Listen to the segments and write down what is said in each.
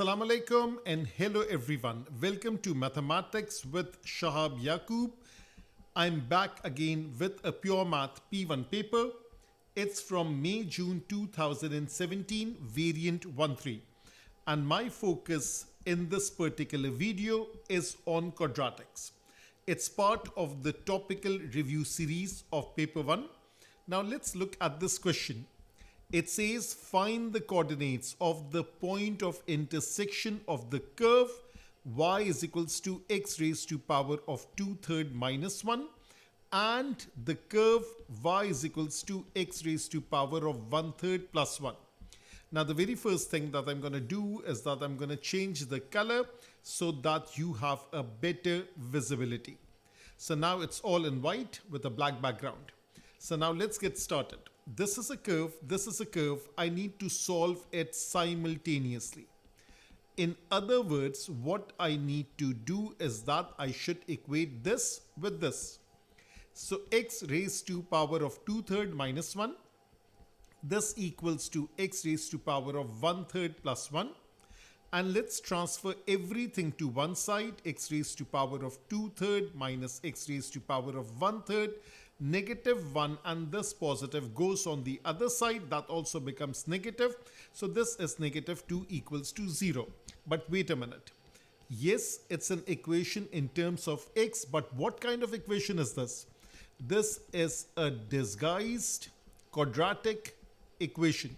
Assalamu alaikum and hello everyone. Welcome to Mathematics with Shahab Yaqub. I'm back again with a pure math P1 paper. It's from May June 2017 variant 13 and my focus in this particular video is on quadratics. It's part of the topical review series of paper 1. Now let's look at this question. It says find the coordinates of the point of intersection of the curve y is equals to x raised to power of 2/3 minus 1 and the curve y is equals to x raised to power of 1/3 plus 1. Now the very first thing that I'm going to do is that I'm going to change the color so that you have a better visibility. So now it's all in white with a black background. So now let's get started. This is a curve, I need to solve it simultaneously. In other words, what I need to do is that I should equate this with this. So x raised to power of 2/3 minus 1, this equals to x raised to power of 1/3 plus 1. And let's transfer everything to one side, x raised to power of 2/3 minus x raised to power of 1/3. -1 and this positive goes on the other side, that also becomes negative. So this is -2 equals to 0. But wait a minute. Yes, it's an equation in terms of x, but what kind of equation is this? This is a disguised quadratic equation.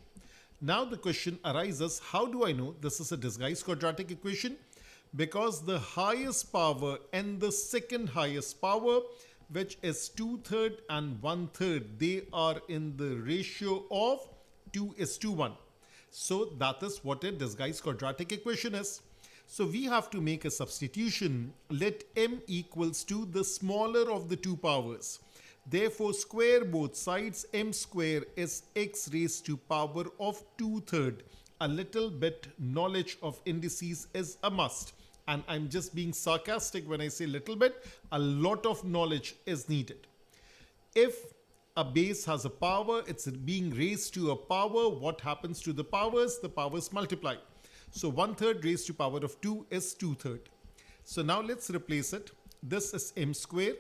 Now the question arises, how do I know this is a disguised quadratic equation? Because the highest power and the second highest power, which is 2/3 and 1/3, they are in the ratio of 2:1. So that is what a disguised quadratic equation is. So we have to make a substitution. Let m equals to the smaller of the two powers. Therefore square both sides. M square is x raised to power of 2/3. A little bit knowledge of indices is a must. And I'm just being sarcastic when I say little bit. A lot of knowledge is needed. If a base has a power, it's being raised to a power. What happens to the powers? The powers multiply. So 1/3 raised to power of 2 is 2/3. So now let's replace it. This is m square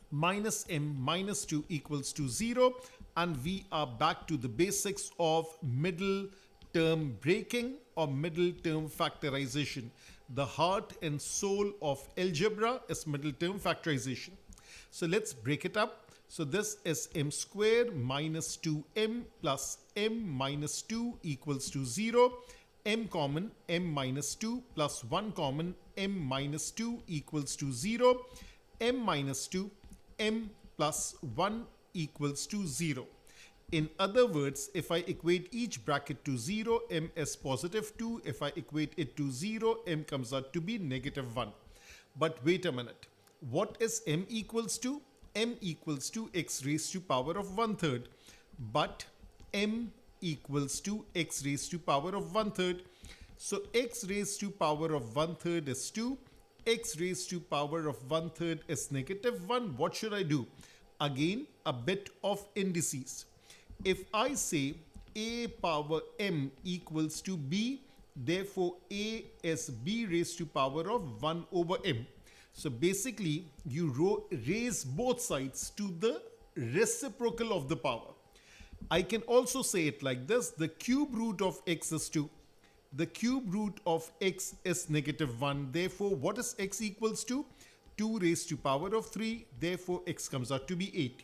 minus m minus 2 equals to 0. And we are back to the basics of middle term breaking or middle term factorization. The heart and soul of algebra is middle term factorization. So let's break it up. So this is m square minus 2m plus m minus 2 equals to 0. M common, m minus 2 plus 1 common, m minus 2 equals to 0. M minus 2, m plus 1 equals to 0. In other words, if I equate each bracket to 0, m is positive 2. If I equate it to 0, m comes out to be -1. But wait a minute. What is m equals to? M equals to x raised to power of 1/3. But m equals to x raised to power of 1/3. So x raised to power of 1/3 is 2. X raised to power of 1/3 is -1. What should I do? Again, a bit of indices. If I say a power m equals to b, therefore a is b raised to power of 1 over m. So basically you raise both sides to the reciprocal of the power. I can also say it like this. The cube root of x is 2. The cube root of x is -1. Therefore what is x equals to? 2 raised to power of 3. Therefore x comes out to be 8.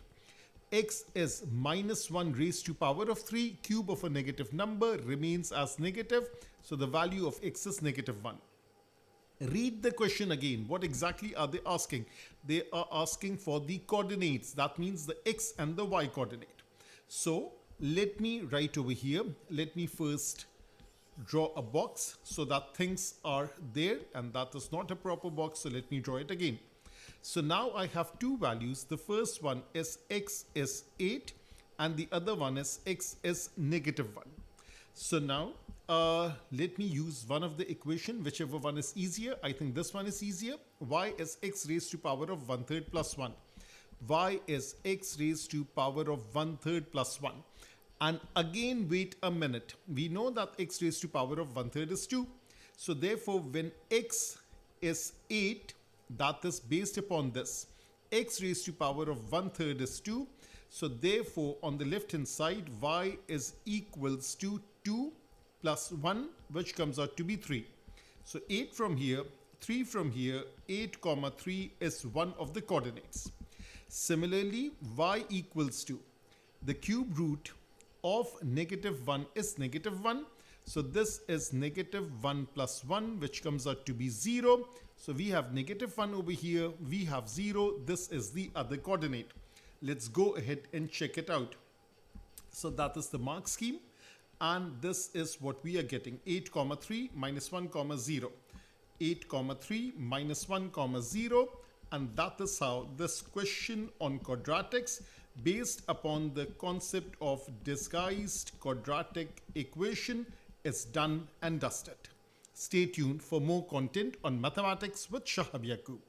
X is -1 raised to power of 3. Cube of a negative number remains as negative. So the value of x is -1. Read the question again. What exactly are they asking? They are asking for the coordinates. That means the x and the y coordinate. So let me write over here. Let me first draw a box so that things are there, and that is not a proper box. So let me draw it again. So now I have two values. The first one is x is 8 and the other one is x is -1. So now let me use one of the equation, whichever one is easier. I think this one is easier. Y is x raised to power of 1/3 plus 1. Y is x raised to power of 1/3 plus 1. And again, wait a minute. We know that x raised to power of 1/3 is 2. So therefore, when x is 8, that is based upon this. X raised to power of 1/3 is 2. So therefore, on the left hand side, y is equals to 2 plus 1, which comes out to be 3. So 8 from here, 3 from here, 8 comma 3 is one of the coordinates. Similarly, y equals to the cube root of -1 is -1. So this is -1 plus 1, which comes out to be 0. So we have -1 over here, we have 0. This is the other coordinate. Let's go ahead and check it out. So that is the mark scheme. And this is what we are getting, 8 comma 3 minus 1 comma 0. 8 comma 3 minus 1 comma 0. And that is how this question on quadratics, based upon the concept of disguised quadratic equation, is done and dusted. Stay tuned for more content on Mathematics with Shahab Yaqub.